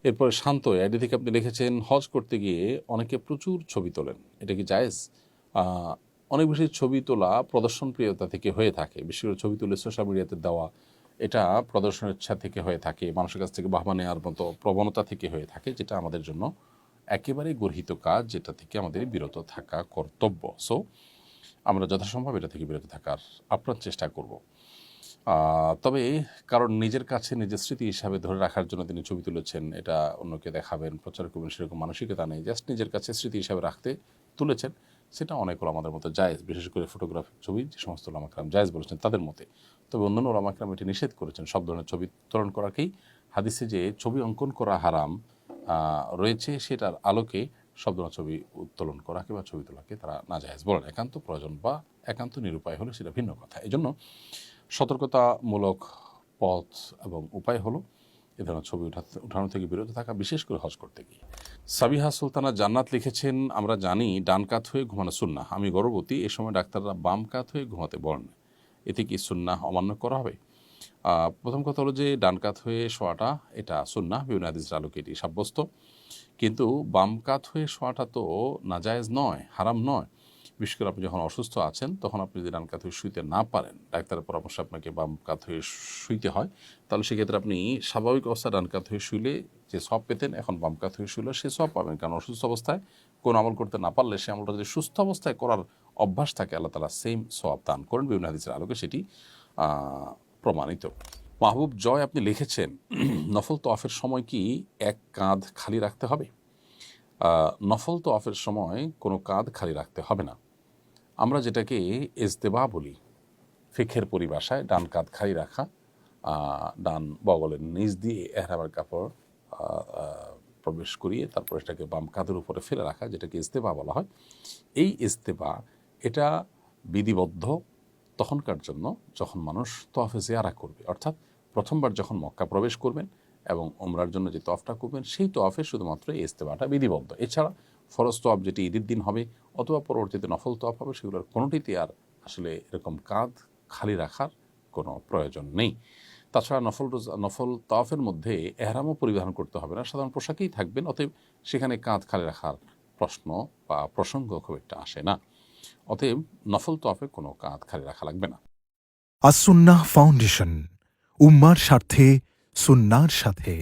এরপরে শান্ত আইডি থেকে আপনি লিখেছেন, হজ করতে গিয়ে অনেকে প্রচুর ছবি তোলেন, এটা কি জায়েজ? অনেক বেশি ছবি তোলা প্রদর্শন প্রিয়তা থেকে হয়ে থাকে, বিশেষ করে ছবি তুলে সোশ্যাল মিডিয়াতে দেওয়া, এটা প্রদর্শনের ইচ্ছা থেকে হয়ে থাকে, মানুষের কাছ থেকে বাহবা নেওয়ার মতো প্রবণতা থেকে হয়ে থাকে, যেটা আমাদের জন্য একেবারেই গর্হিত কাজ, যেটা থেকে আমাদের বিরত থাকা কর্তব্য। সো আমরা যথাসম্ভব এটা থেকে বিরত থাকার আপ্রাণ চেষ্টা করব। তবে কারণ নিজের কাছে নিজের স্মৃতি হিসাবে ধরে রাখার জন্য তিনি ছবি তুলেছেন, এটা অন্যকে দেখাবেন, প্রচার করবেন, সেরকম মানসিকতা নেই, জাস্ট নিজের কাছে স্মৃতি হিসাবে রাখতে তুলেছেন, সেটা অনেক ওলামাদের মতো জায়েজ, বিশেষ করে ফটোগ্রাফিক ছবি যে সমস্ত ওলামা কেরাম জায়েজ বলেছেন তাদের মতে। তবে অন্যান্য ওলামা কেরাম এটি নিষেধ করেছেন, সব ধরনের ছবি উত্তোলন করাকেই। হাদিসে যে ছবি অঙ্কন করা হারাম রয়েছে, সেটার আলোকে সব ধরনের ছবি উত্তোলন করাকে বা ছবি তোলাকে তারা নাজায়েজ বলেন। একান্ত প্রয়োজন বা একান্ত নিরুপায় হলে সেটা ভিন্ন কথা। এজন্য সতর্কতামূলক পথ এবং উপায় হলো এ ধরনের ছবি উঠানো থেকে বিরত থাকা, বিশেষ করে হজ করতে গিয়ে। সাবিহা সুলতানা জান্নাত লিখেছেন, আমরা জানি ডান কাত হয়ে ঘুমানো সুন্নাহ, আমি গর্ভবতী, এ সময় ডাক্তাররা বাম কাত হয়ে ঘুমাতে বলেন, এতে কি সুন্নাহ অমান্য করা হবে? প্রথম কথা হলো যে ডান কাত হয়ে শোয়াটা এটা সুন্নাহ, বিভিন্ন হাদিসের আলোকে এটি সাব্যস্ত, কিন্তু বাম কাত হয়ে শোয়াটা তো নাজায়েজ নয়, হারাম নয়। বিশেষ করে আপনি যখন অসুস্থ আছেন তখন আপনি যদি ডান কাত হয়ে শুইতে না পারেন, ডাক্তারের পরামর্শে আপনাকে বাম কাত হয়ে শুইতে হয়, তাহলে সেক্ষেত্রে আপনি স্বাভাবিক অবস্থায় ডান কাত হয়ে শুইলে যে সব পেতেন, এখন বাম কাত হয়ে শুইলে সে সব পাবেন। কারণ অসুস্থ অবস্থায় কোনো আমল করতে না পারলে সে আমলটা যদি সুস্থ অবস্থায় করার অভ্যাস থাকে, আল্লাহ তাআলা সেম সওয়াব দান করেন, বিভিন্ন হাদিসের আলোকে সেটি প্রমাণিত। মাহবুব জয় আপনি লিখেছেন, নফল তওয়াফের সময় কি এক কাঁধ খালি রাখতে হবে? নফল তওয়াফের সময় কোনো কাঁধ খালি রাখতে হবে না। আমরা যেটাকে ইজতেবা বলি ফিকহের পরিভাষায়, ডান কাঁধ খালি রাখা, ডান বগলের নিচ দিয়ে এহরামের কাপড় প্রবেশ করিয়ে তারপর এটাকে বাম কাঁধের উপরে ফেলে রাখা, যেটাকে ইজতেবা বলা হয়। এই ইজতেবা এটা বিধিবদ্ধ তখনকার জন্য যখন মানুষ তওয়াফে জিয়ারা করবে, অর্থাৎ প্রথমবার যখন মক্কা প্রবেশ করবেন এবং ওমরার জন্য যে তওয়াফটা করবেন, সেই তওয়াফে শুধুমাত্র এই ইজতেবাটা বিধিবদ্ধ। এছাড়া ফরজ তওয়াফ যেটি ঈদের দিন হবে অথবা পরবর্তীতে নফল তওয়াফ হবে, সেগুলোর কোনোটিতে আর আসলে এরকম কাঁধ খালি রাখার কোনো প্রয়োজন নেই। তাছাড়া নফল তওয়াফের মধ্যে এহরামও পরিধান করতে হবে না, সাধারণ পোশাকেই থাকবেন, অতএব সেখানে কাঁধ খালি রাখার প্রশ্ন বা প্রসঙ্গ খুব একটা আসে না। অতএব নফল তওয়াফে কোনো কাঁধ খালি রাখা লাগবে না। আসুন্নাহ ফাউন্ডেশন, উম্মার স্বার্থে সুন্নাহর সাথে।